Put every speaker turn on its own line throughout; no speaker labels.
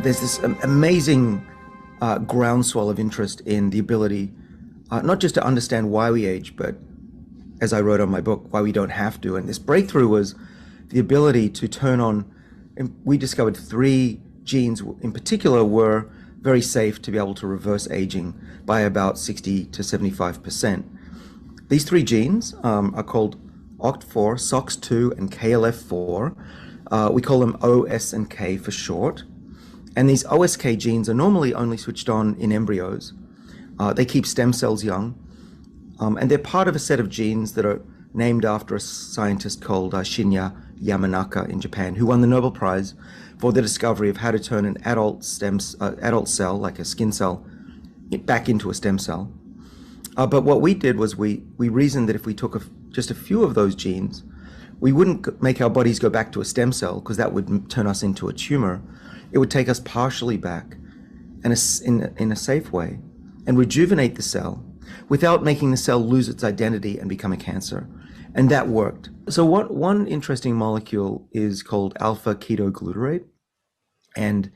there's this amazing groundswell of interest in the ability not just to understand why we age, but as I wrote on my book, why we don't have to. And this breakthrough was the ability to turn on, and we discovered 3 genes in particular were very safe to be able to reverse aging by about 60 to 75%. These 3 genes are called OCT4, SOX2, and KLF4. We call them O, S, and K for short. And these OSK genes are normally only switched on in embryos. They keep stem cells young. And they're part of a set of genes that are named after a scientist called Shinya Yamanaka in Japan, who won the Nobel Prize for the discovery of how to turn an adult cell, like a skin cell, back into a stem cell. But what we did was we reasoned that if we took just a few of those genes, we wouldn't make our bodies go back to a stem cell, because that would turn us into a tumor. It would take us partially back in a safe way and rejuvenate the cell without making the cell lose its identity and become a cancer. And that worked. So one interesting molecule is called alpha ketoglutarate. And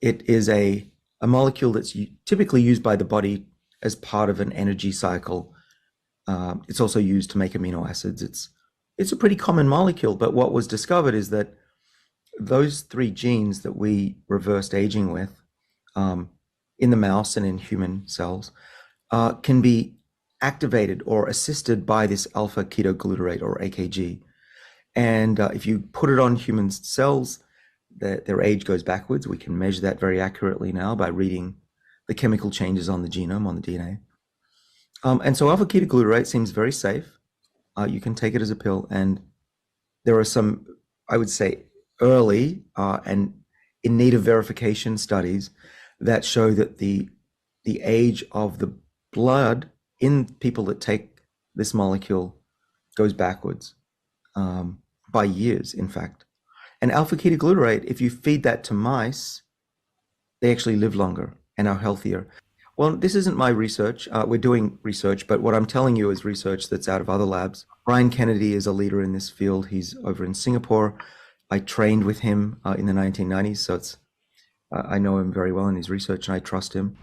it is a molecule that's typically used by the body as part of an energy cycle. It's also used to make amino acids. It's a pretty common molecule, but what was discovered is that those 3 genes that we reversed aging with in the mouse and in human cells can be activated or assisted by this alpha ketoglutarate, or AKG. And if you put it on human cells, their age goes backwards. We can measure that very accurately now by reading the chemical changes on the genome, on the DNA. And so alpha ketoglutarate seems very safe. You can take it as a pill, and there are some, I would say, early and in need of verification studies that show that the age of the blood in people that take this molecule goes backwards by years, in fact. And alpha ketoglutarate, if you feed that to mice, they actually live longer and are healthier. Well, this isn't my research. We're doing research, but what I'm telling you is research that's out of other labs. Brian Kennedy is a leader in this field. He's over in Singapore. I trained with him in the 1990s, so I know him very well in his research, and I trust him.